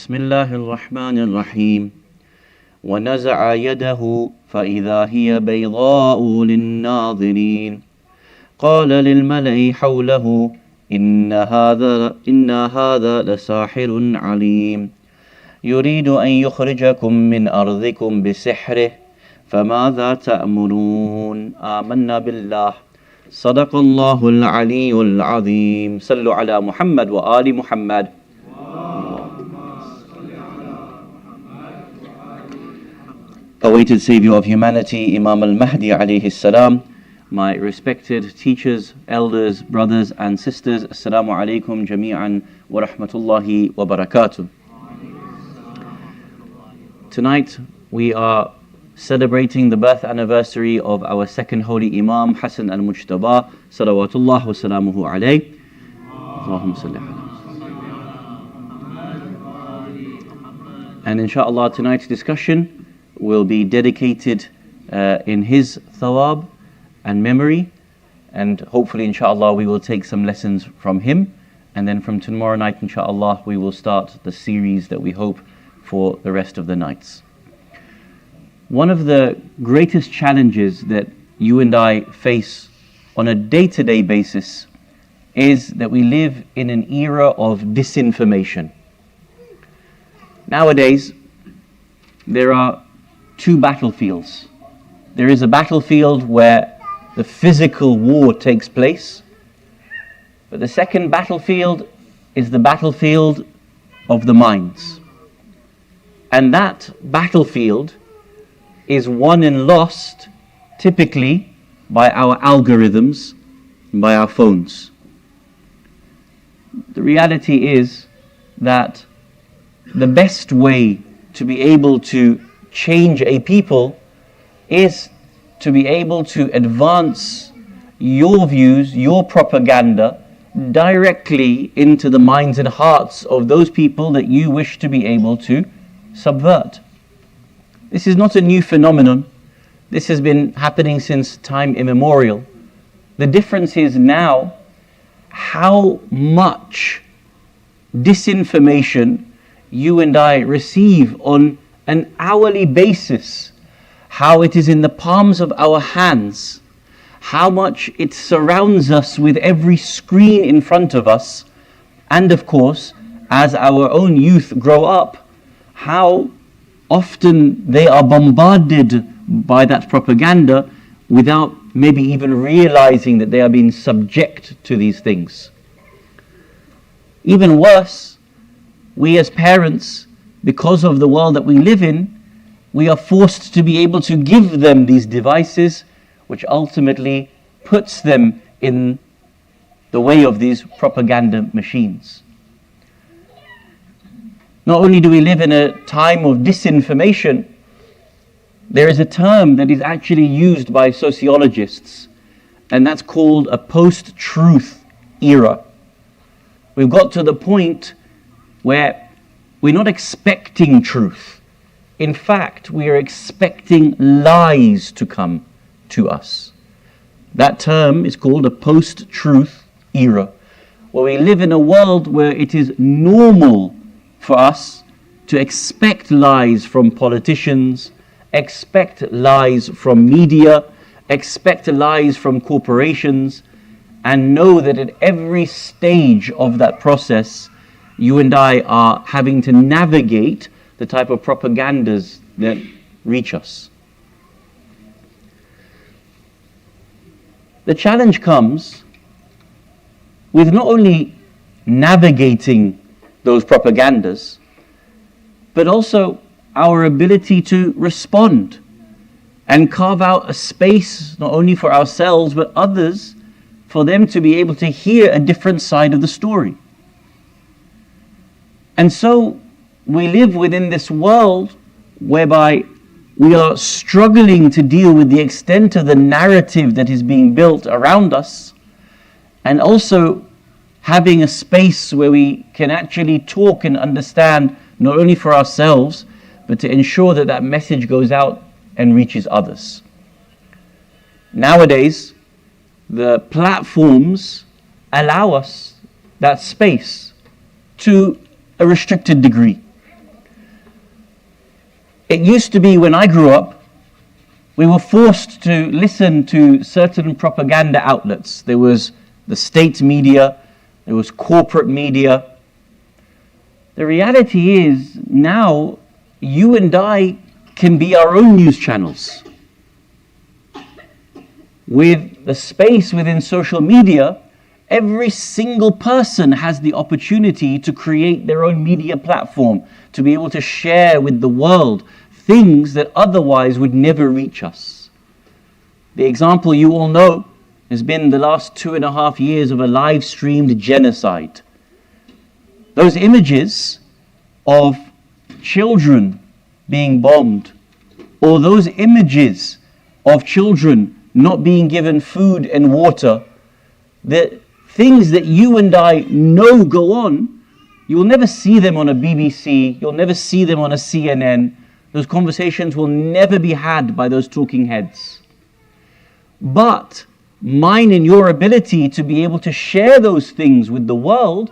بسم الله الرحمن الرحيم ونزع يده فإذا هي بيضاء للناظرين قال للملأ حوله إن هذا لساحر عليم يريد أن يخرجكم من أرضكم بسحره فماذا تأمرون آمنا بالله صدق الله العلي العظيم صلوا على محمد وآل محمد. Awaited Savior of humanity, Imam al-Mahdi alayhi salam, my respected teachers, elders, brothers and sisters, Assalamu alaikum jami'an wa rahmatullahi wa barakatuh. Tonight we are celebrating the birth anniversary of our second holy Imam, Hasan al-Mujtaba, salawatullah wa salamuhu alayh. Allahumma salli ala. And inshallah tonight's discussion will be dedicated in his thawab and memory, and hopefully inshallah we will take some lessons from him, and then from tomorrow night inshallah we will start the series that we hope for the rest of the nights. One of the greatest challenges that you and I face on a day-to-day basis is that we live in an era of disinformation. Nowadays there are two battlefields. There is a battlefield where the physical war takes place, but the second battlefield is the battlefield of the minds. And that battlefield is won and lost typically by our algorithms, by our phones. The reality is that the best way to be able to change a people is to be able to advance your views, your propaganda directly into the minds and hearts of those people that you wish to be able to subvert. This is not a new phenomenon. This has been happening since time immemorial. The difference is now how much disinformation you and I receive on an hourly basis, how it is in the palms of our hands, how much it surrounds us with every screen in front of us, and of course, as our own youth grow up, how often they are bombarded by that propaganda without maybe even realizing that they are being subject to these things. Even worse, we as parents, because of the world that we live in, we are forced to be able to give them these devices, which ultimately puts them in the way of these propaganda machines. Not only do we live in a time of disinformation, there is a term that is actually used by sociologists, and that's called a post-truth era. We've got to the point where we're not expecting truth. In fact, we are expecting lies to come to us. That term is called a post-truth era, where we live in a world where it is normal for us to expect lies from politicians, expect lies from media, expect lies from corporations, and know that at every stage of that process, you and I are having to navigate the type of propagandas that reach us. The challenge comes with not only navigating those propagandas, but also our ability to respond and carve out a space not only for ourselves but others, for them to be able to hear a different side of the story. And so we live within this world whereby we are struggling to deal with the extent of the narrative that is being built around us, and also having a space where we can actually talk and understand not only for ourselves, but to ensure that that message goes out and reaches others. Nowadays, the platforms allow us that space to a restricted degree. It used to be when I grew up, we were forced to listen to certain propaganda outlets. There was the state media, there was corporate media. The reality is now you and I can be our own news channels. With the space within social media, every single person has the opportunity to create their own media platform, to be able to share with the world things that otherwise would never reach us. The example you all know has been the last 2.5 years of a live streamed genocide. Those images of children being bombed, or those images of children not being given food and water, the things that you and I know go on, you will never see them on a BBC, you'll never see them on a CNN. Those conversations will never be had by those talking heads. But mine and your ability to be able to share those things with the world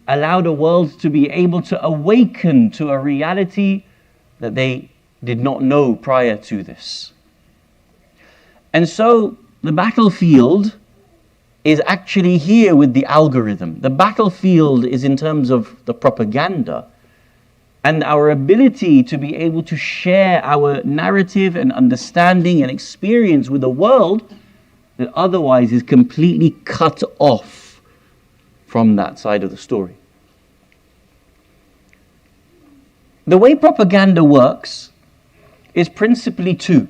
allow the world to be able to awaken to a reality that they did not know prior to this. And so the battlefield is actually here with the algorithm. The battlefield is in terms of the propaganda and our ability to be able to share our narrative and understanding and experience with a world that otherwise is completely cut off from that side of the story. The way propaganda works is principally two.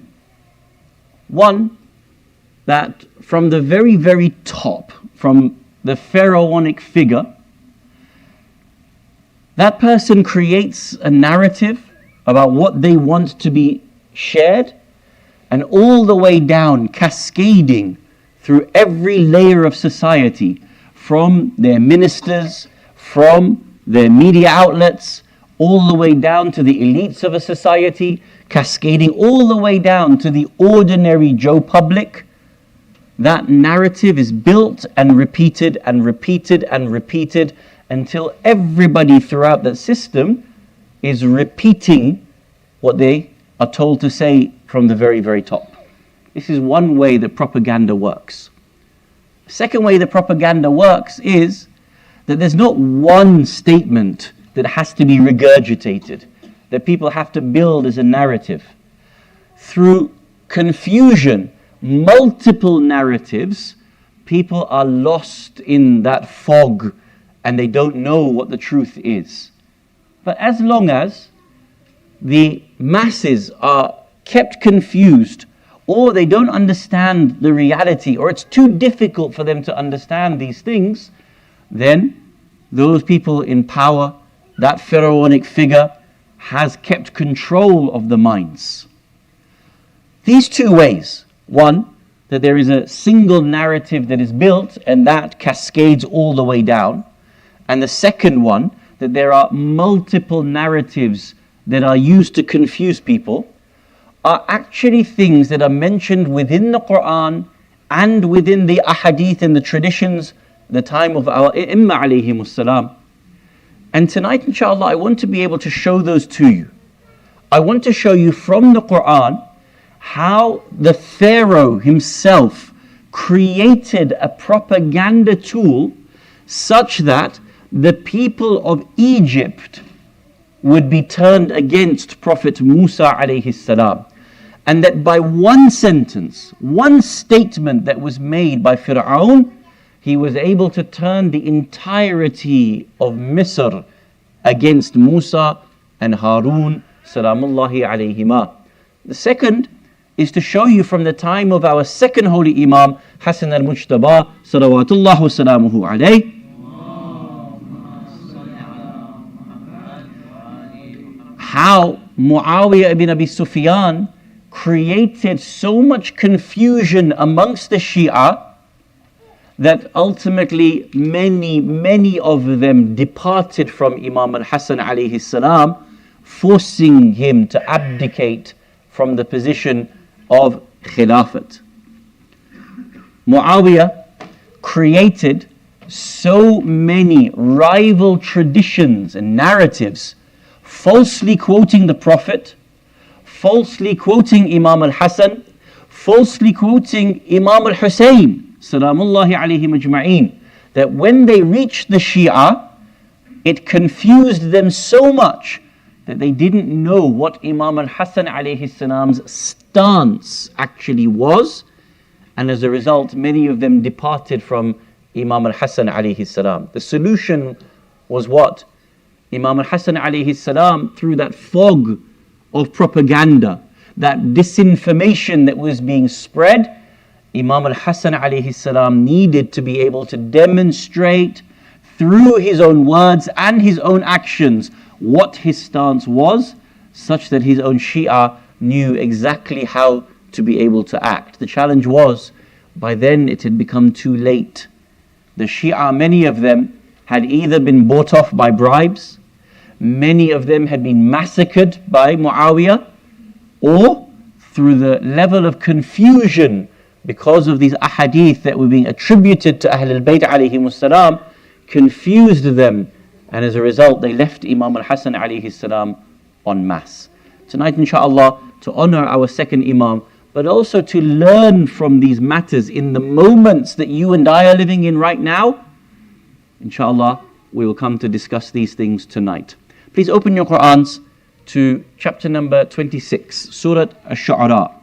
One, that from the very, very top, from the pharaonic figure, that person creates a narrative about what they want to be shared, and all the way down, cascading through every layer of society, from their ministers, from their media outlets, all the way down to the elites of a society, cascading all the way down to the ordinary Joe public. That narrative is built and repeated and repeated and repeated until everybody throughout that system is repeating what they are told to say from the very, very top. This is one way that propaganda works. The second way that propaganda works is that there's not one statement that has to be regurgitated, that people have to build as a narrative. Through confusion, multiple narratives, people are lost in that fog and they don't know what the truth is. But as long as the masses are kept confused, or they don't understand the reality, or it's too difficult for them to understand these things, then those people in power, that pharaonic figure, has kept control of the minds. These two ways. One, that there is a single narrative that is built and that cascades all the way down. And the second one, that there are multiple narratives that are used to confuse people, are actually things that are mentioned within the Quran and within the ahadith and the traditions, the time of our Imam alayhimus salam. And tonight, inshallah, I want to be able to show those to you. I want to show you from the Quran how the Pharaoh himself created a propaganda tool such that the people of Egypt would be turned against Prophet Musa alayhi salam. And that by one sentence, one statement that was made by Fir'aun, he was able to turn the entirety of Misr against Musa and Harun salamullahi alayhima. The second is to show you from the time of our second holy Imam, Hasan al-Mujtaba, salawatullah wa salamuhu alayh, how Muawiyah ibn Abi Sufyan created so much confusion amongst the Shia that ultimately many of them departed from Imam al-Hasan alayhi salam, forcing him to abdicate from the position of Khilafat. Muawiyah created so many rival traditions and narratives, falsely quoting the Prophet, falsely quoting Imam al-Hasan, falsely quoting Imam al-Hussein, salamullahi alayhim ajma'een, that when they reached the Shia, it confused them so much that they didn't know what Imam al-Hasan alayhi salam's stance actually was, and as a result many of them departed from Imam al-Hasan alayhi salam. The solution was what? Imam al-Hasan alayhi salam, through that fog of propaganda, that disinformation that was being spread, Imam al-Hasan alayhi salam needed to be able to demonstrate through his own words and his own actions what his stance was, such that his own Shia knew exactly how to be able to act. The challenge was, by then it had become too late. The Shia, many of them, had either been bought off by bribes, many of them had been massacred by Muawiyah, or through the level of confusion because of these ahadith that were being attributed to Ahl al-Bayt alayhimus salam, confused them, and as a result they left Imam al-Hasan alayhi salam en masse. Tonight inshallah, to honor our second Imam, but also to learn from these matters in the moments that you and I are living in right now, inshallah we will come to discuss these things tonight. Please open your Qur'ans to chapter number 26, Surah Ash-Shu'ara.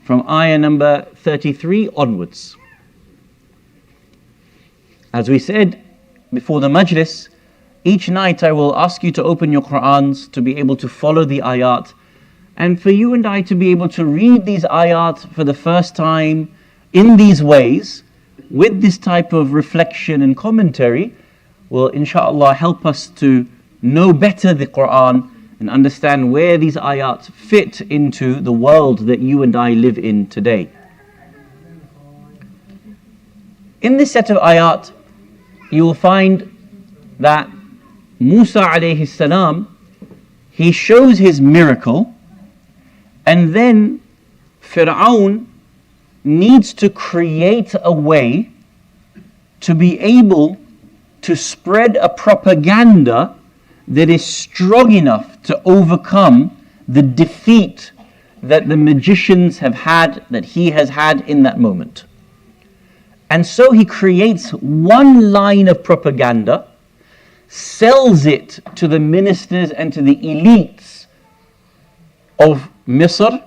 From ayah number 33 onwards. As we said before the majlis, each night I will ask you to open your Qur'ans to be able to follow the ayat, and for you and I to be able to read these ayat for the first time in these ways, with this type of reflection and commentary, will inshallah help us to know better the Qur'an and understand where these ayat fit into the world that you and I live in today. In this set of ayat, you will find that Musa alayhi salam, he shows his miracle, and then Fir'aun needs to create a way to be able to spread a propaganda that is strong enough to overcome the defeat that the magicians have had, that he has had in that moment. And so he creates one line of propaganda, sells it to the ministers and to the elites of Misr,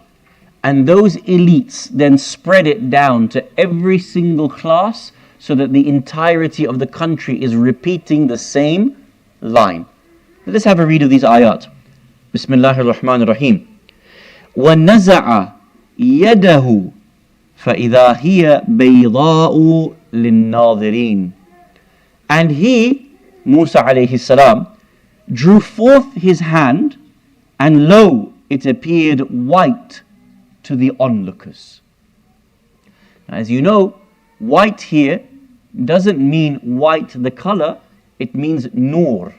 and those elites then spread it down to every single class, so that the entirety of the country is repeating the same line. Let's have a read of these ayat. Bismillahir Rahmanir Rahim. وَنَزَعَ يَدَهُ فَإِذَا هِيَ بَيْضَاءُ لِلنَّاظِرِينَ. And he, Musa alayhi salam, drew forth his hand, and lo, it appeared white to the onlookers. Now, as you know, white here doesn't mean white the color, it means nur.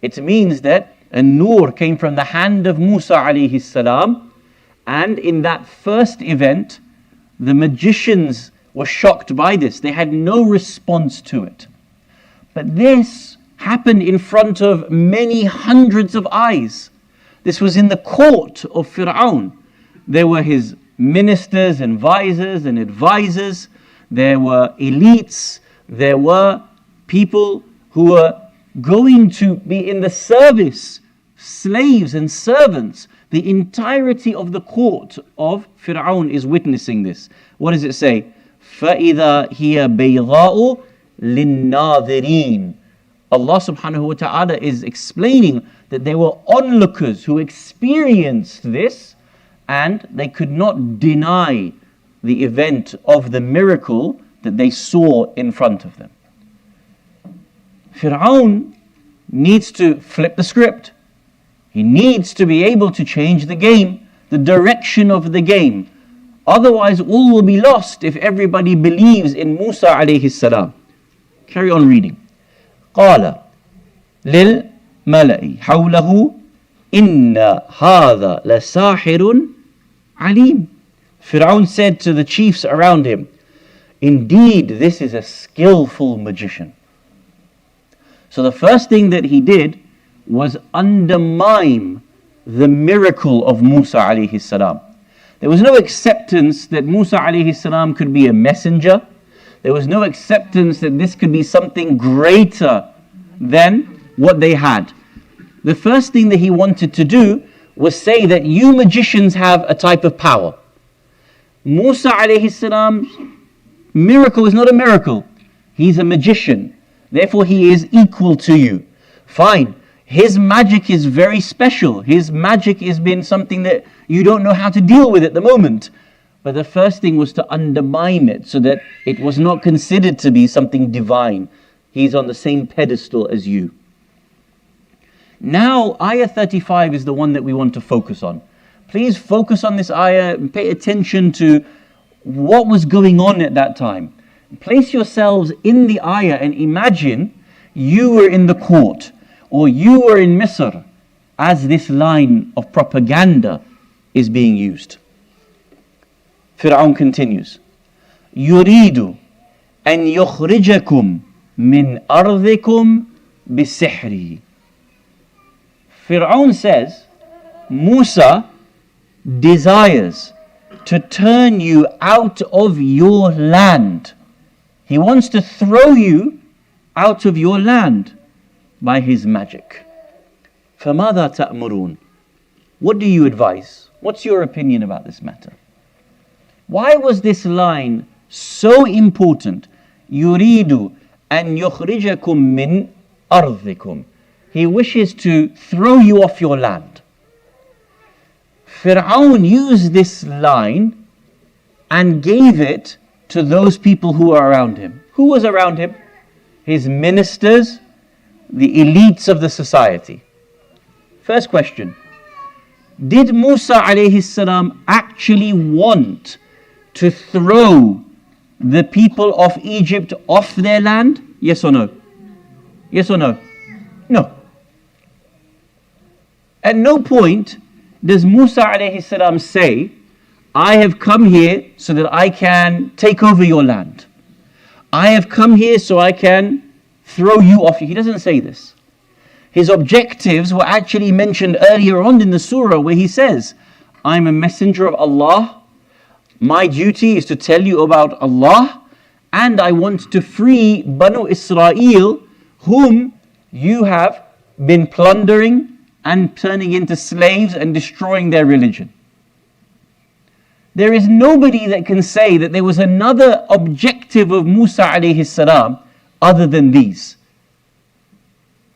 It means that a nur came from the hand of Musa alayhi salam, and in that first event, the magicians were shocked by this. They had no response to it. But this happened in front of many hundreds of eyes. This was in the court of Fir'aun. There were his ministers and visors and advisors. There were elites. There were people who were going to be in the service, slaves and servants. The entirety of the court of Fir'aun is witnessing this. What does it say? فَإِذَا هِيَ بَيْضَاءُ لِلنَّاظِرِينَ. Allah subhanahu wa ta'ala is explaining that there were onlookers who experienced this, and they could not deny the event of the miracle that they saw in front of them. Fir'aun needs to flip the script. He needs to be able to change the game, the direction of the game. Otherwise, all will be lost if everybody believes in Musa alayhi salam. Carry on reading. قال للملأ حوله إن هذا لساحر عليم. Fir'aun said to the chiefs around him, indeed, this is a skillful magician. So the first thing that he did was undermine the miracle of Musa alayhi salam. There was no acceptance that Musa alayhi salam could be a messenger. There was no acceptance that this could be something greater than what they had. The first thing that he wanted to do was say that you magicians have a type of power. Musa alayhi salam's miracle is not a miracle. He's a magician. Therefore he is equal to you. Fine. His magic is very special. His magic has been something that you don't know how to deal with at the moment. But the first thing was to undermine it so that it was not considered to be something divine. He's on the same pedestal as you. Now, ayah 35 is the one that we want to focus on. Please focus on this ayah and pay attention to what was going on at that time. Place yourselves in the ayah and imagine you were in the court or you were in Misr as this line of propaganda is being used. Fir'aun continues, يُرِيدُ أَن يُخْرِجَكُمْ مِنْ أَرْضِكُمْ بِسِحْرِهِ. Fir'aun says, Musa desires to turn you out of your land. He wants to throw you out of your land by his magic. فَمَاذَا تَأْمُرُونَ. What do you advise? What's your opinion about this matter? Why was this line so important? يُرِيدُ أَن يُخْرِجَكُم مِّنْ أَرْضِكُمْ. He wishes to throw you off your land. Fir'aun used this line and gave it to those people who are around him. Who was around him? His ministers, the elites of the society. First question. Did Musa alayhi salam actually want to throw the people of Egypt off their land? Yes or no? Yes or no? No. At no point does Musa alayhi salam say, I have come here so that I can take over your land. I have come here so I can throw you off. He doesn't say this. His objectives were actually mentioned earlier on in the surah where he says, I'm a messenger of Allah. My duty is to tell you about Allah, and I want to free Banu Israel, whom you have been plundering and turning into slaves and destroying their religion. There is nobody that can say that there was another objective of Musa alayhi salam other than these.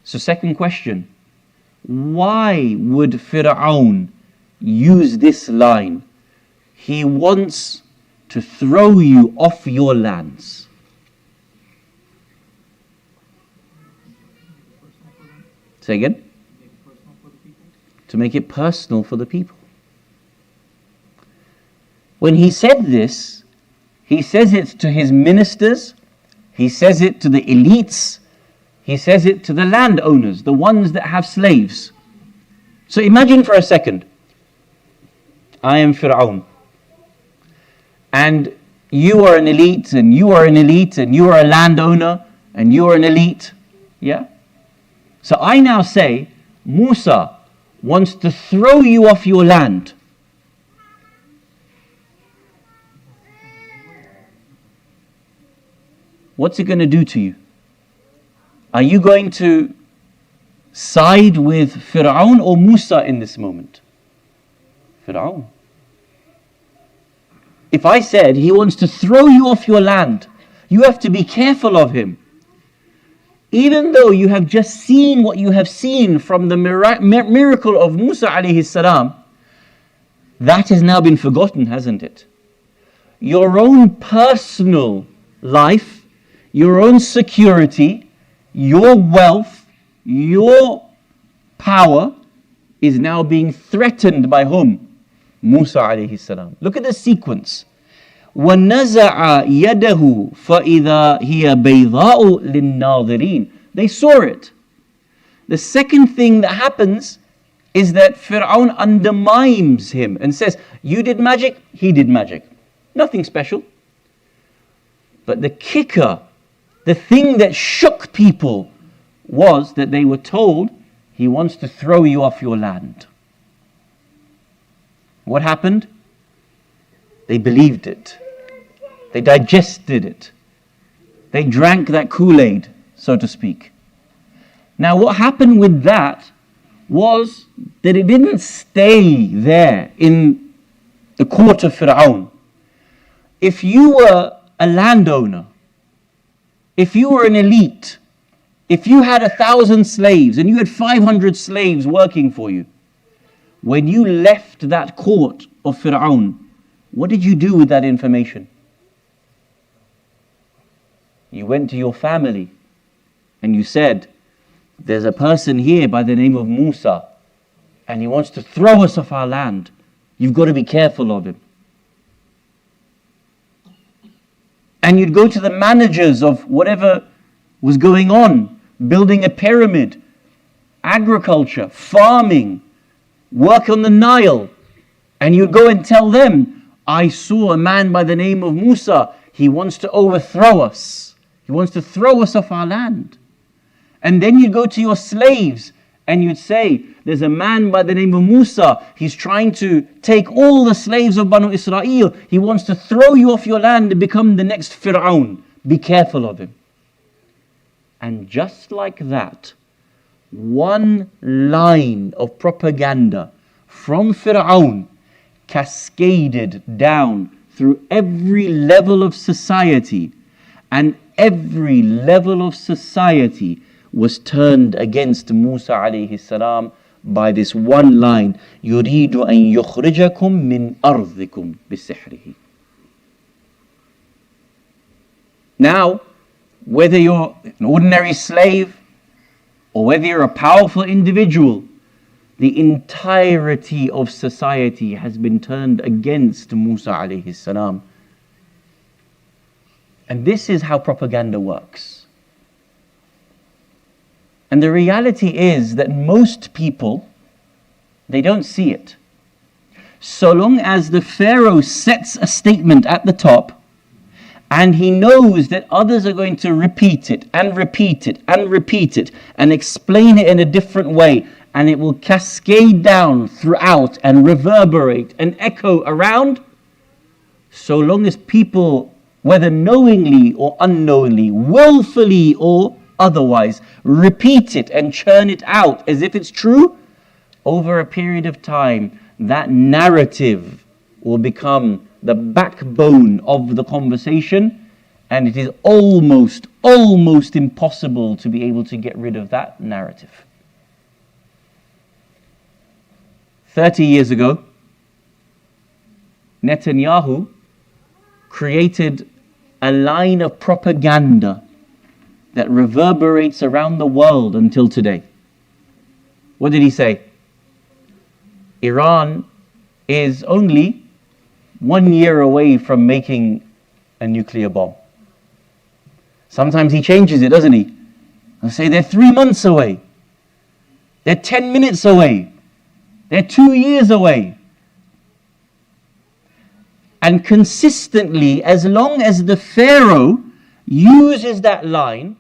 So second question, why would Fir'aun use this line? He wants to throw you off your lands. Say again? To make it personal for the people. When he said this, he says it to his ministers, he says it to the elites, he says it to the landowners, the ones that have slaves. So imagine for a second, I am Fir'aun, and you are an elite, and you are an elite, and you are a landowner, and you are an elite. Yeah? So I now say, Musa wants to throw you off your land. What's it going to do to you? Are you going to side with Fir'aun or Musa in this moment? Fir'aun. If I said he wants to throw you off your land, you have to be careful of him. Even though you have just seen what you have seen from the miracle of Musa alayhi salam, that has now been forgotten, hasn't it? Your own personal life, your own security, your wealth, your power is now being threatened by whom? Musa alayhi salam. Look at the sequence. وَنَزَعَ يَدَهُ فَإِذَا هِيَ بَيْضَاءُ لِلنَّاظِرِينَ. They saw it. The second thing that happens is that Fir'aun undermines him and says, you did magic, he did magic. Nothing special. But the kicker, the thing that shook people was that they were told he wants to throw you off your land. What happened? They believed it. They digested it. They drank that Kool-Aid, so to speak. Now what happened with that was that it didn't stay there in the court of Fir'aun. If you were a landowner, if you were an elite, if you had 1,000 slaves and you had 500 slaves working for you, when you left that court of Fir'aun, what did you do with that information? You went to your family and you said, there's a person here by the name of Musa and he wants to throw us off our land. You've got to be careful of him. And you'd go to the managers of whatever was going on, building a pyramid, agriculture, farming, work on the Nile, and you'd go and tell them, I saw a man by the name of Musa, he wants to overthrow us. He wants to throw us off our land. And then you'd go to your slaves and you'd say, there's a man by the name of Musa, he's trying to take all the slaves of Banu Israel, he wants to throw you off your land and become the next Fir'aun. Be careful of him. And just like that, one line of propaganda from Fir'aun cascaded down through every level of society, and every level of society was turned against Musa alayhi salam by this one line, يُرِيدُ أَن يُخْرِجَكُم مِّنْ أَرْضِكُم بِسِحْرِهِ. Now, whether you're an ordinary slave or whether you're a powerful individual, the entirety of society has been turned against Musa alayhi salam. And this is how propaganda works. And the reality is that most people, they don't see it. So long as the Pharaoh sets a statement at the top, and he knows that others are going to repeat it and repeat it and repeat it and explain it in a different way, and it will cascade down throughout and reverberate and echo around, so long as people, whether knowingly or unknowingly, willfully or otherwise, repeat it and churn it out as if it's true, over a period of time, that narrative will become the backbone of the conversation, and it is almost impossible to be able to get rid of that narrative. 30 years ago, Netanyahu created a line of propaganda that reverberates around the world until today. What did he say? Iran is only 1 year away from making a nuclear bomb. Sometimes he changes it, doesn't he? He'll say they're 3 months away. They're 10 minutes away. They're 2 years away. And consistently, as long as the Pharaoh uses that line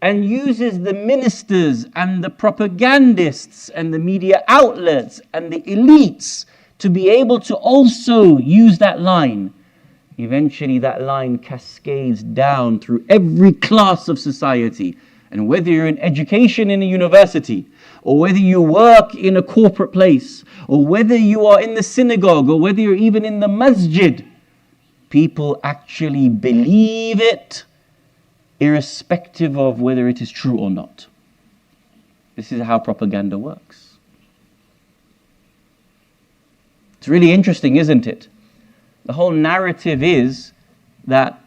and uses the ministers and the propagandists and the media outlets and the elites to be able to also use that line, eventually that line cascades down through every class of society. And whether you're in education in a university, or whether you work in a corporate place, or whether you are in the synagogue, or whether you're even in the masjid, people actually believe it, irrespective of whether it is true or not. This is how propaganda works. It's really interesting, isn't it? The whole narrative is that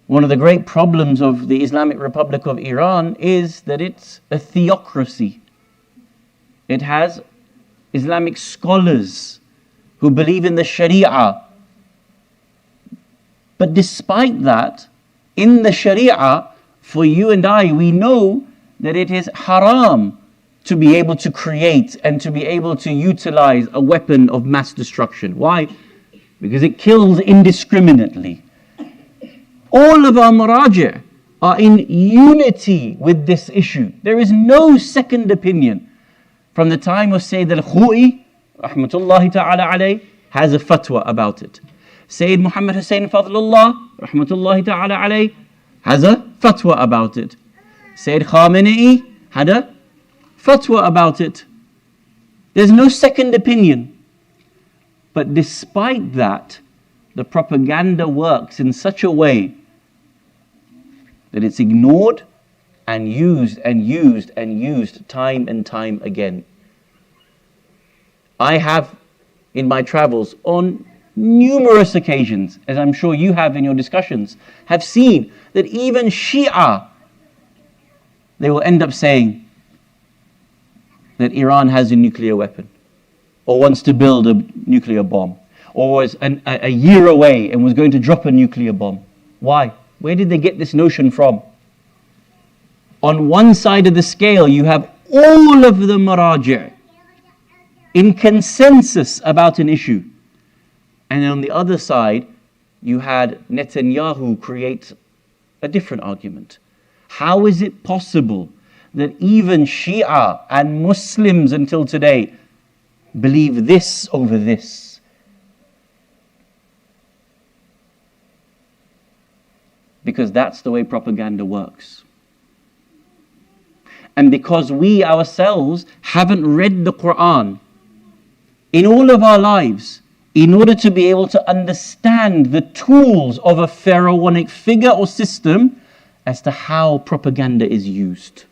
one of the great problems of the Islamic Republic of Iran is that it's a theocracy. It has Islamic scholars who believe in the Sharia. But despite that, in the Sharia, for you and I, we know that it is haram to be able to create and to be able to utilize a weapon of mass destruction. Why? Because it kills indiscriminately. All of our maraji', are in unity with this issue. There is no second opinion. From the time of Sayyid al-Khu'i, rahmatullahi ta'ala alayh, has a fatwa about it. Sayyid Muhammad Hussain Fadlullah, rahmatullahi ta'ala alayh, has a fatwa about it. Sayyid Khamenei had a fatwa about it. There's no second opinion. But despite that, the propaganda works in such a way that it's ignored and used and used and used time and time again. I have, in my travels, on numerous occasions, as I'm sure you have in your discussions, have seen that even Shia, they will end up saying that Iran has a nuclear weapon, or wants to build a nuclear bomb, or was a year away and was going to drop a nuclear bomb. Why? Where did they get this notion from? On one side of the scale, you have all of the maraji' in consensus about an issue. And on the other side, you had Netanyahu create a different argument. How is it possible that even Shia and Muslims until today believe this over this? Because that's the way propaganda works. And because we ourselves haven't read the Quran in all of our lives, in order to be able to understand the tools of a pharaonic figure or system as to how propaganda is used.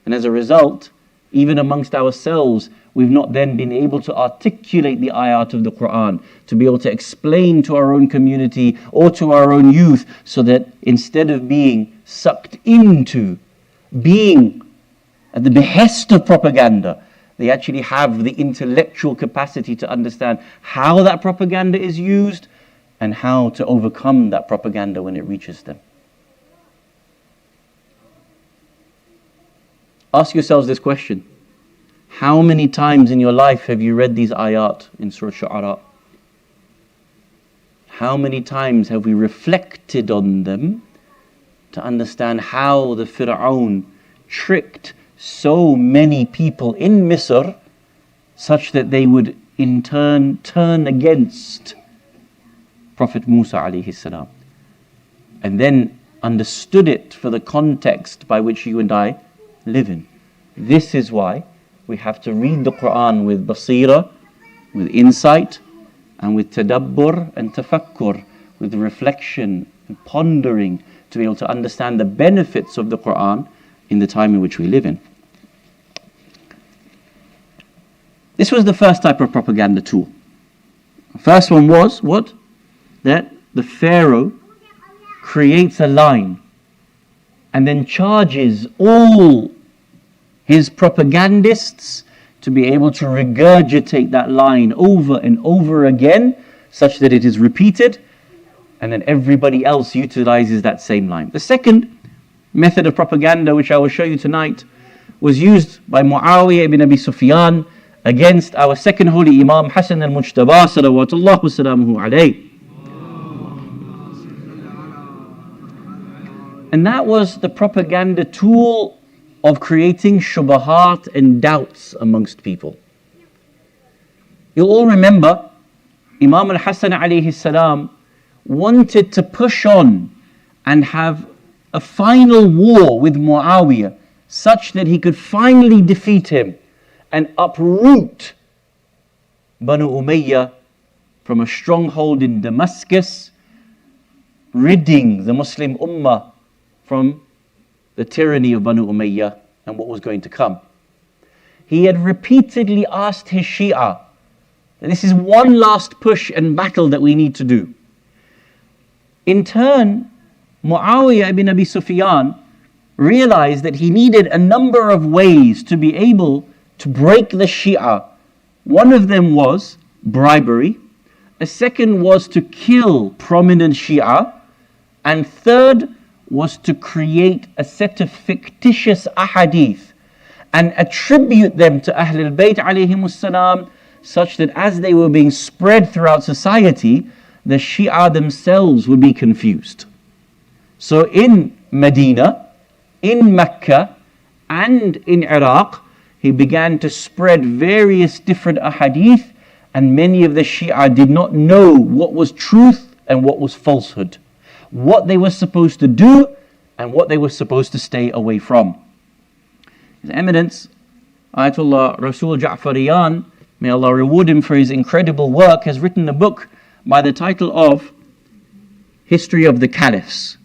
And as a result, even amongst ourselves, we've not then been able to articulate the ayat of the Quran, to be able to explain to our own community or to our own youth, so that instead of being sucked into, being at the behest of propaganda, they actually have the intellectual capacity to understand how that propaganda is used and how to overcome that propaganda when it reaches them. Ask yourselves this question. How many times in your life have you read these ayat in Surah Shu'ara? How many times have we reflected on them to understand how the Fir'aun tricked so many people in Misr such that they would in turn turn against Prophet Musa alayhi salam, and then understood it for the context by which you and I live in. This is why we have to read the Quran with basira, with insight, and with tadabbur and tafakkur, with reflection and pondering, to be able to understand the benefits of the Quran in the time in which we live in. This was the first type of propaganda tool. The first one was what? That the Pharaoh creates a line and then charges all his propagandists to be able to regurgitate that line over and over again, such that it is repeated, and then everybody else utilizes that same line. The second method of propaganda, which I will show you tonight, was used by Muawiyah ibn Abi Sufyan against our second holy Imam Hasan al-Mujtaba salawatullah wa salamuhu alayh. And that was the propaganda tool of creating shubahat and doubts amongst people. You'll all remember Imam al-Hasan alayhi salam wanted to push on and have a final war with Muawiyah, such that he could finally defeat him and uproot Banu Umayyah from a stronghold in Damascus, ridding the Muslim Ummah from the tyranny of Banu Umayyah and what was going to come. He had repeatedly asked his Shia, this is one last push and battle that we need to do. In turn, Muawiyah ibn Abi Sufyan realized that he needed a number of ways to be able to break the Shia. One of them was bribery. A second was to kill prominent Shia. And third was to create a set of fictitious ahadith and attribute them to Ahlul Bayt alayhimus salam, such that as they were being spread throughout society, the Shia themselves would be confused. So in Medina, in Mecca, and in Iraq, he began to spread various different ahadith, and many of the Shia did not know what was truth and what was falsehood, what they were supposed to do and what they were supposed to stay away from. His Eminence, Ayatollah Rasul Ja'fariyan, may Allah reward him for his incredible work, has written a book by the title of History of the Caliphs.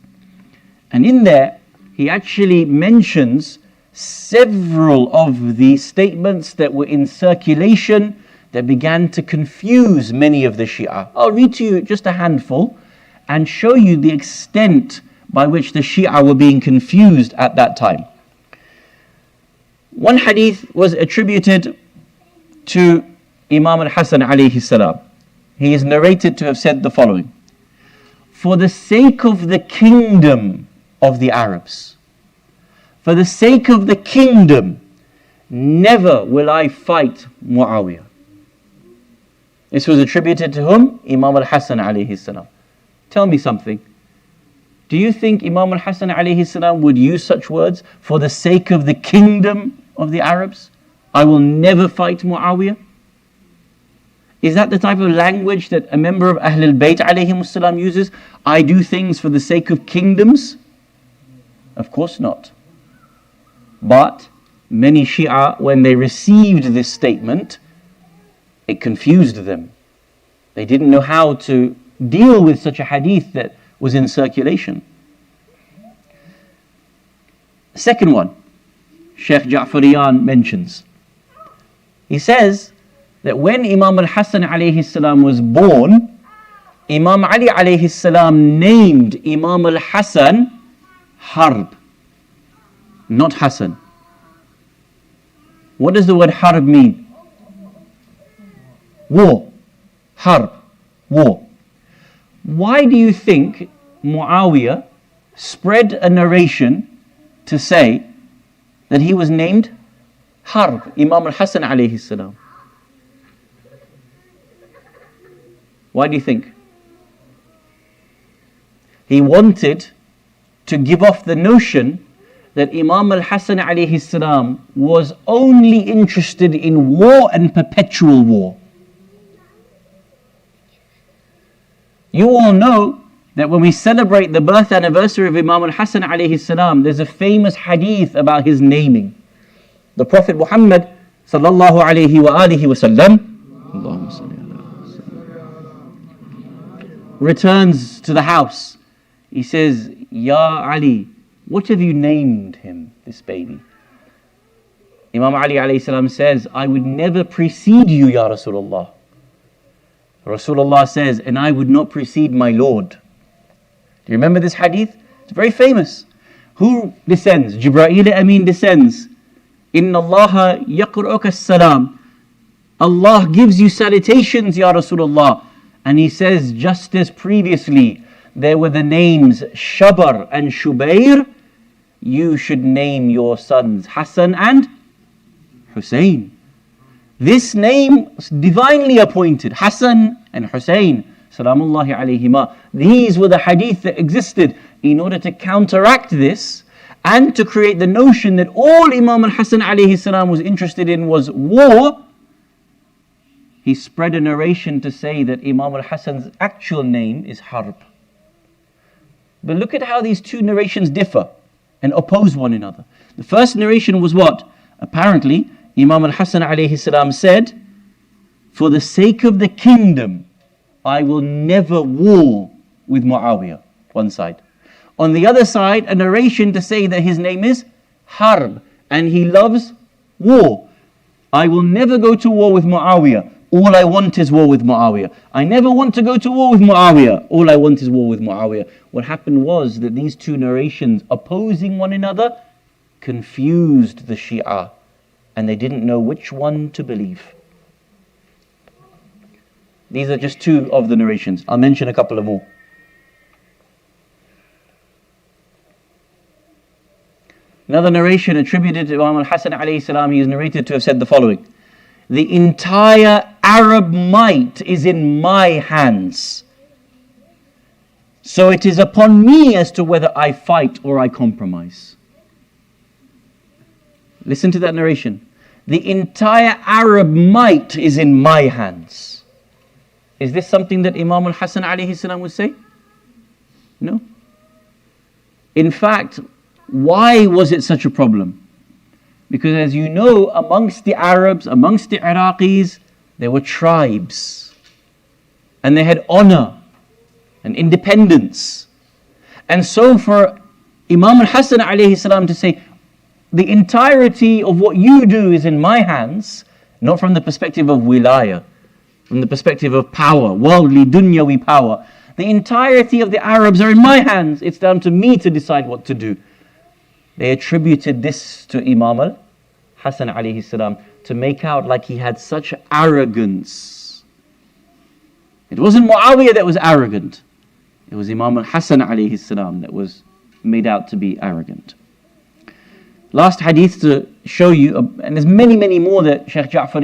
And in there, he actually mentions several of the statements that were in circulation that began to confuse many of the Shia. I'll read to you just a handful and show you the extent by which the Shia were being confused at that time. One hadith was attributed to Imam al-Hasan alayhi salam. He is narrated to have said the following: "For the sake of the kingdom of the Arabs, for the sake of the kingdom, never will I fight Muawiyah." This was attributed to whom? Imam al-Hasan alayhi salam. Tell me something. Do you think Imam al-Hasan alayhi salam would use such words? For the sake of the kingdom of the Arabs, I will never fight Muawiyah? Is that the type of language that a member of Ahlul Bayt alayhim salam uses? I do things for the sake of kingdoms? Of course not. But many Shia, when they received this statement, it confused them. They didn't know how to deal with such a hadith that was in circulation. Second one, Sheikh Ja'fariyan mentions. He says that when Imam al-Hasan alayhi salam was born, Imam Ali alayhi salam named Imam al-Hasan Harb, not Hasan. What does the word Harb mean? War. Harb. War. Why do you think Muawiyah spread a narration to say that he was named Harb, Imam al-Hasan alayhi salam? Why do you think? He wanted to give off the notion that Imam al-Hasan alayhi salam was only interested in war and perpetual war. You all know that when we celebrate the birth anniversary of Imam al-Hasan alayhi salam, there's a famous hadith about his naming. The Prophet Muhammad sallallahu alayhi wa alihi wa sallam returns to the house. He says, Ya Ali, what have you named him, this baby? Imam Ali alayhi salam says, I would never precede you, Ya Rasulullah. Rasulullah says, and I would not precede my Lord. Do you remember this hadith? It's very famous. Who descends? Jibreel Amin descends. Inna Allah yaqra'uka as-salam. Allah gives you salutations, Ya Rasulullah. And he says, just as previously there were the names Shabar and Shubayr, you should name your sons Hasan and Hussein. This name is divinely appointed, Hasan and Hussein, salamullahi alayhima. These were the hadith that existed. In order to counteract this and to create the notion that all Imam al-Hasan alayhi salam was interested in was war, he spread a narration to say that Imam al-Hasan's actual name is Harb. But look at how these two narrations differ and oppose one another. The first narration was what? Apparently, Imam al-Hasan alayhi salam said, for the sake of the kingdom, I will never war with Muawiyah. One side. On the other side, a narration to say that his name is Harb and he loves war. I will never go to war with Muawiyah. All I want is war with Muawiyah. I never want to go to war with Muawiyah. All I want is war with Muawiyah. What happened was that these two narrations opposing one another confused the Shia, and they didn't know which one to believe. These are just two of the narrations. I'll mention a couple of more. Another narration attributed to Imam al-Hasan alayhi salam, he is narrated to have said the following: the entire Arab might is in my hands. So it is upon me as to whether I fight or I compromise. Listen to that narration. The entire Arab might is in my hands. Is this something that Imam al-Hasan alayhi salam would say? No. In fact, why was it such a problem? Because as you know, amongst the Arabs, amongst the Iraqis, there were tribes. And they had honor and independence. And so for Imam al-Hasan alayhi salam to say, the entirety of what you do is in my hands, not from the perspective of wilaya, from the perspective of power, worldly, dunyawi power. The entirety of the Arabs are in my hands. It's down to me to decide what to do. They attributed this to Imam al-Hasan alayhi salam to make out like he had such arrogance. It wasn't Muawiyah that was arrogant. It was Imam al-Hasan alayhi salam that was made out to be arrogant. Last hadith to show you, and there's many, many more that Sheikh Jaffer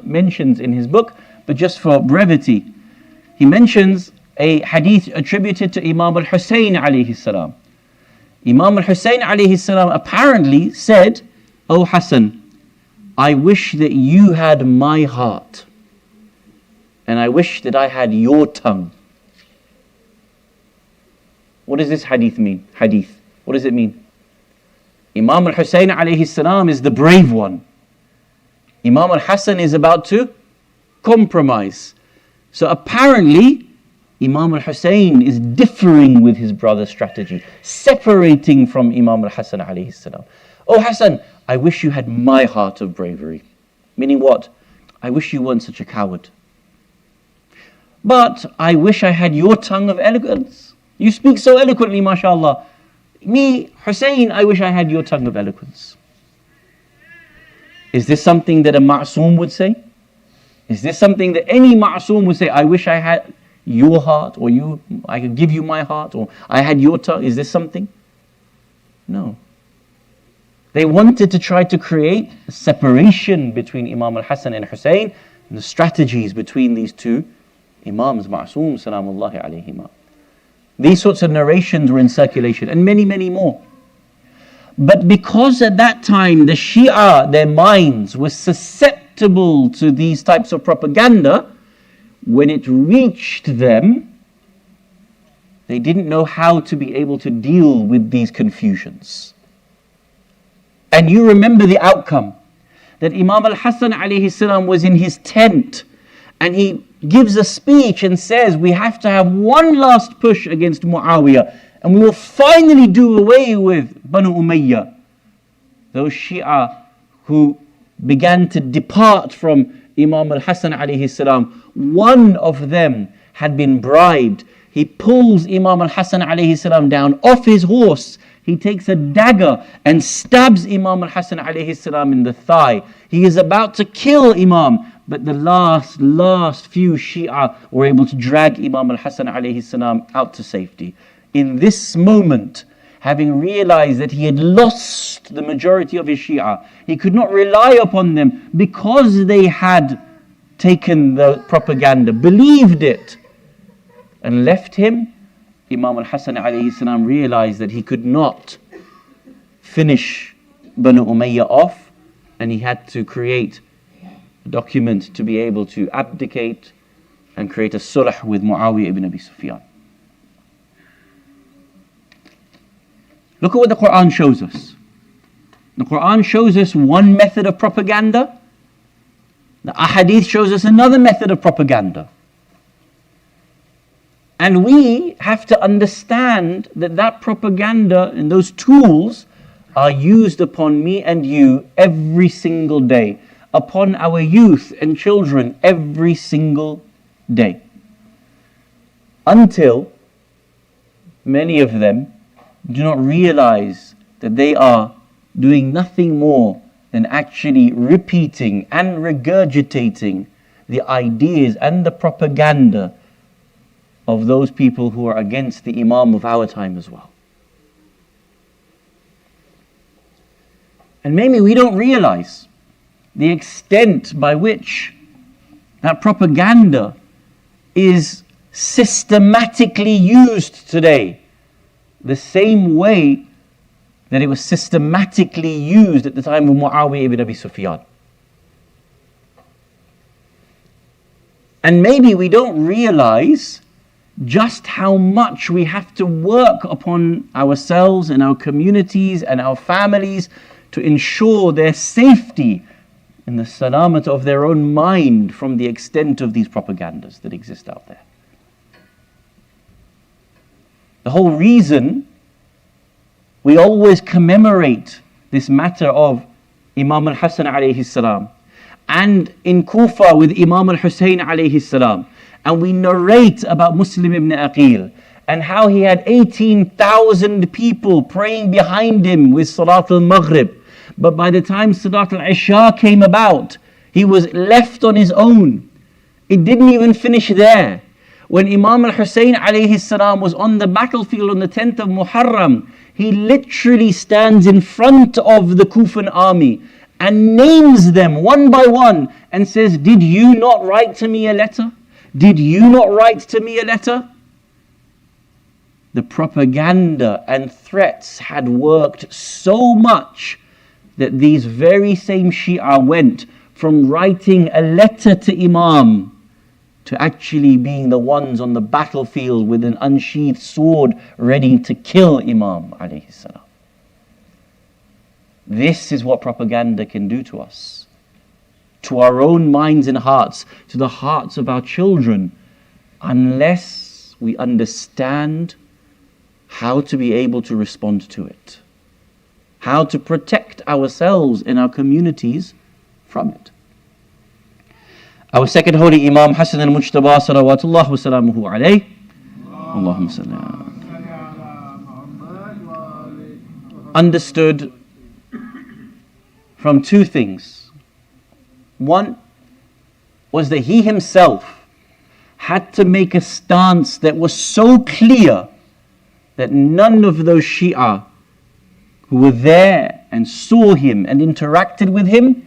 mentions in his book, but just for brevity, he mentions a hadith attributed to Imam al-Husayn alayhi salam. Imam al-Husayn alayhi salam apparently said, "O Hasan, I wish that you had my heart, and I wish that I had your tongue." What does this hadith mean? Hadith. What does it mean? Imam al-Husayn alayhi salam is the brave one. Imam al-Hasan is about to compromise. So apparently, Imam al-Husayn is differing with his brother's strategy, separating from Imam al-Hasan alayhi salam. "Oh Hasan, I wish you had my heart of bravery." Meaning what? I wish you weren't such a coward. But I wish I had your tongue of eloquence. You speak so eloquently, mashallah. Me, Hussein, I wish I had your tongue of eloquence. Is this something that a ma'soom would say? Is this something that any ma'soom would say, I wish I had your heart, or I could give you my heart, or I had your tongue? Is this something? No. They wanted to try to create a separation between Imam al-Hasan and Hussein, and the strategies between these two Imams, ma'soom, salamullahi alayhima. These sorts of narrations were in circulation, and many, many more. But because at that time the Shia, their minds were susceptible to these types of propaganda, when it reached them, they didn't know how to be able to deal with these confusions. And you remember the outcome, that Imam al-Hasan alayhi salam was in his tent, and he gives a speech and says, we have to have one last push against Muawiyah, and we will finally do away with Banu Umayyah. Those Shia who began to depart from Imam al-Hasan alayhi salam, one of them had been bribed. He pulls Imam al-Hasan alayhi salam down off his horse. He takes a dagger and stabs Imam al-Hasan alayhi salam in the thigh. He is about to kill Imam, but the last few Shia were able to drag Imam al-Hasan alayhi salam out to safety. In this moment, having realized that he had lost the majority of his Shia, he could not rely upon them because they had taken the propaganda, believed it, and left him. Imam al-Hasan alayhi salam realized that he could not finish Banu Umayyah off, and he had to create a document to be able to abdicate and create a sulh with Muawiyah ibn Abi Sufyan. Look at what the Quran shows us. The Quran shows us one method of propaganda. The Ahadith shows us another method of propaganda. And we have to understand that that propaganda and those tools are used upon me and you every single day, upon our youth and children every single day. Until many of them do not realize that they are doing nothing more than actually repeating and regurgitating the ideas and the propaganda of those people who are against the Imam of our time as well. And maybe we don't realize the extent by which that propaganda is systematically used today, the same way that it was systematically used at the time of Muawiyah ibn Abi Sufyan. And maybe we don't realize just how much we have to work upon ourselves and our communities and our families to ensure their safety and the salamat of their own mind from the extent of these propagandas that exist out there. The whole reason we always commemorate this matter of Imam al-Hasan alayhi salam, and in Kufa with Imam al-Hussein alayhi salam, and we narrate about Muslim ibn Aqil and how he had 18,000 people praying behind him with Salat al-Maghrib. But by the time Salat al-Isha came about, he was left on his own. It didn't even finish there. When Imam al-Hussein alayhi salam was on the battlefield on the 10th of Muharram, he literally stands in front of the Kufan army and names them one by one and says, "Did you not write to me a letter? Did you not write to me a letter?" The propaganda and threats had worked so much that these very same Shia went from writing a letter to Imam to actually being the ones on the battlefield with an unsheathed sword ready to kill Imam alayhi salam. This is what propaganda can do to us, to our own minds and hearts, to the hearts of our children, unless we understand how to be able to respond to it, how to protect ourselves and our communities from it. Our second holy Imam, Hasan al-Mujtaba, salawatullah wa salamuhu alayhi. Allahumma salli ala. Understood from two things. One was that he himself had to make a stance that was so clear that none of those Shia who were there and saw him and interacted with him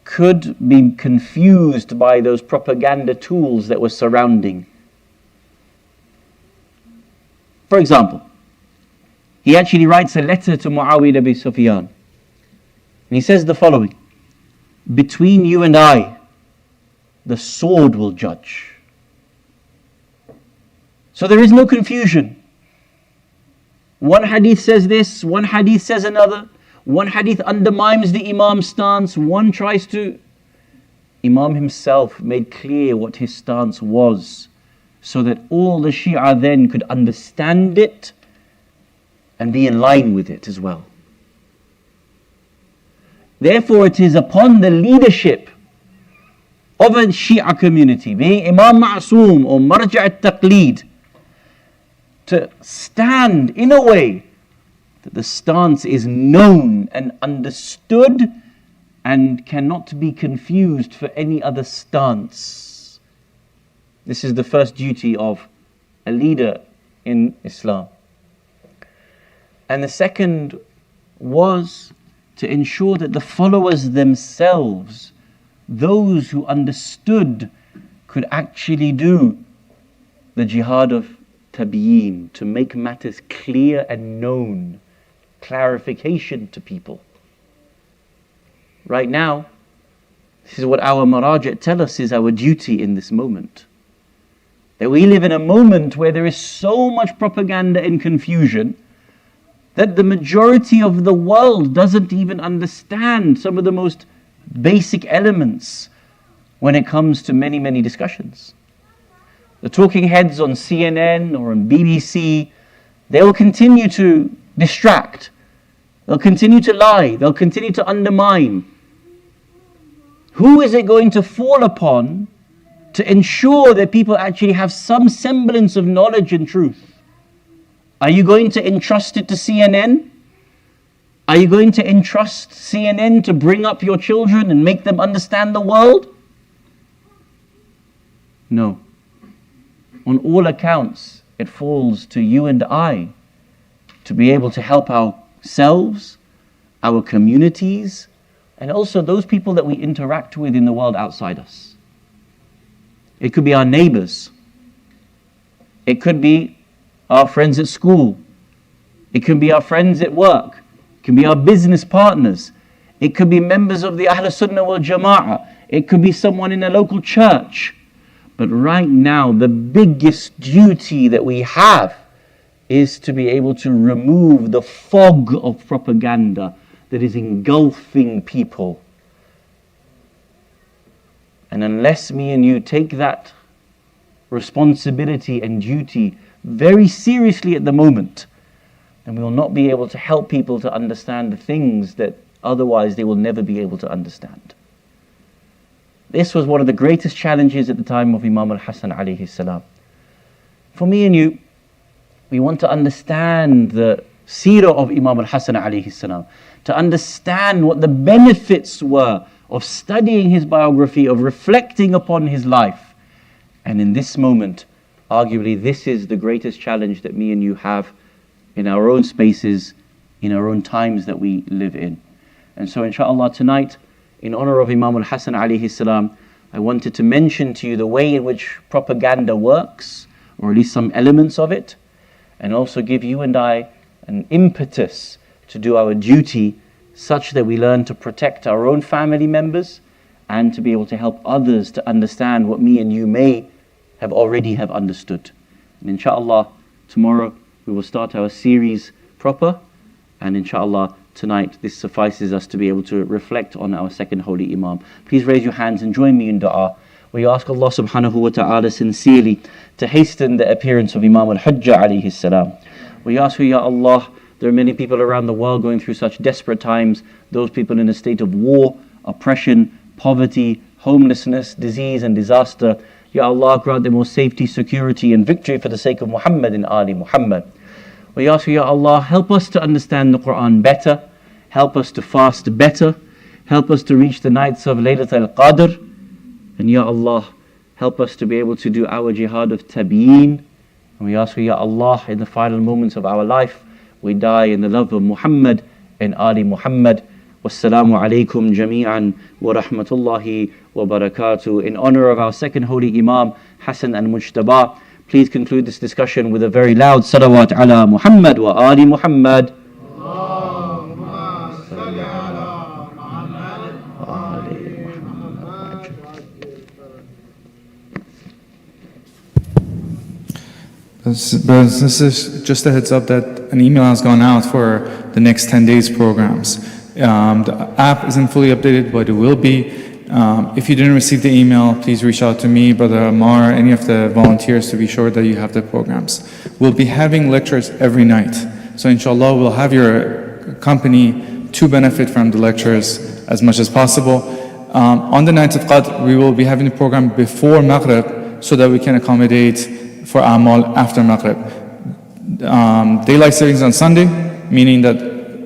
could be confused by those propaganda tools that were surrounding. For example, he actually writes a letter to Muawiyah ibn Abi Sufyan, and he says the following: "Between you and I, the sword will judge." So there is no confusion. One hadith says this, one hadith says another. One hadith undermines the Imam's stance, one tries to... Imam himself made clear what his stance was, so that all the Shia then could understand it and be in line with it as well. Therefore, it is upon the leadership of a Shia community, being Imam Ma'soom or Marja' al-Taqleed, to stand in a way that the stance is known and understood and cannot be confused for any other stance. This is the first duty of a leader in Islam. And the second was to ensure that the followers themselves, those who understood, could actually do the jihad of tabyin, to make matters clear and known, clarification to people. Right now, this is what our maraja' tell us is our duty in this moment. That we live in a moment where there is so much propaganda and confusion that the majority of the world doesn't even understand some of the most basic elements when it comes to many, many discussions. The talking heads on CNN or on BBC, they will continue to distract. They'll continue to lie. They'll continue to undermine. Who is it going to fall upon to ensure that people actually have some semblance of knowledge and truth? Are you going to entrust it to CNN? Are you going to entrust CNN to bring up your children and make them understand the world? No. On all accounts, it falls to you and I to be able to help ourselves, our communities, and also those people that we interact with in the world outside us. It could be our neighbors. It could be our friends at school. It can be our friends at work. It can be our business partners. It could be members of the Ahl Sunnah wal Jama'ah. It could be someone in a local church. But right now, the biggest duty that we have is to be able to remove the fog of propaganda that is engulfing people. And unless me and you take that responsibility and duty very seriously at the moment, then we will not be able to help people to understand the things that otherwise they will never be able to understand. This was one of the greatest challenges at the time of Imam al-Hasan alayhi salam. For me and you, we want to understand the seerah of Imam al-Hasan alayhi salam, to understand what the benefits were of studying his biography, of reflecting upon his life. And in this moment, arguably this is the greatest challenge that me and you have in our own spaces, in our own times that we live in. And so inshallah tonight, in honor of Imam al-Hasan alayhi salam, I wanted to mention to you the way in which propaganda works, or at least some elements of it, and also give you and I an impetus to do our duty such that we learn to protect our own family members and to be able to help others to understand what me and you may have already have understood. And inshallah, tomorrow we will start our series proper, and inshallah tonight this suffices us to be able to reflect on our second holy Imam. Please raise your hands and join me in dua. We ask Allah subhanahu wa ta'ala sincerely to hasten the appearance of Imam al-Hujjah alayhi salam. We ask you, Ya Allah, there are many people around the world going through such desperate times, those people in a state of war, oppression, poverty, homelessness, disease and disaster. Ya Allah, grant them all safety, security and victory for the sake of Muhammad and Ali Muhammad. We ask you, Ya Allah, help us to understand the Quran better, help us to fast better, help us to reach the nights of Laylat al-Qadr, and Ya Allah, help us to be able to do our jihad of tabyin. And we ask you, Ya Allah, in the final moments of our life, we die in the love of Muhammad and Ali Muhammad. Wassalamu alaikum jami'an wa rahmatullahi wa barakatuh. In honor of our second holy Imam, Hasan al-Mujtaba, please conclude this discussion with a very loud salawat ala Muhammad wa Ali Muhammad. Brothers and sisters, just a heads up that an email has gone out for the next 10 days programs. The app isn't fully updated, but it will be. If you didn't receive the email, please reach out to me, Brother Amar, any of the volunteers to be sure that you have the programs. We'll be having lectures every night. So inshallah, we'll have your company to benefit from the lectures as much as possible. On the night of Qadr, we will be having the program before Maghrib so that we can accommodate for Amal after Maghrib. Daylight savings on Sunday, meaning that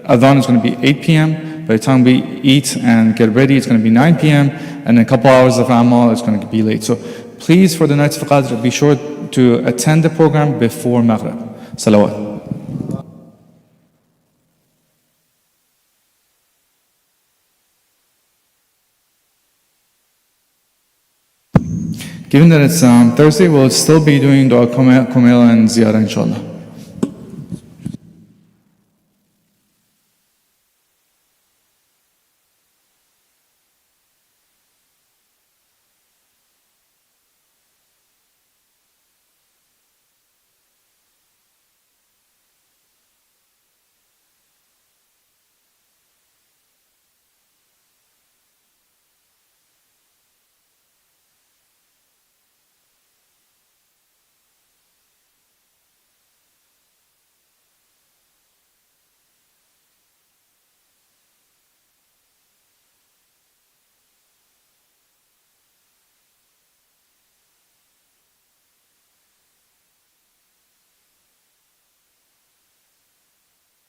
Adhan is going to be 8 p.m. By the time we eat and get ready, it's going to be 9 p.m. And a couple hours of Amal is going to be late. So please, for the nights of Qadr, be sure to attend the program before Maghrib. Salawat. Given that it's Thursday, we'll still be doing Dua Kumail and Ziyarah inshallah.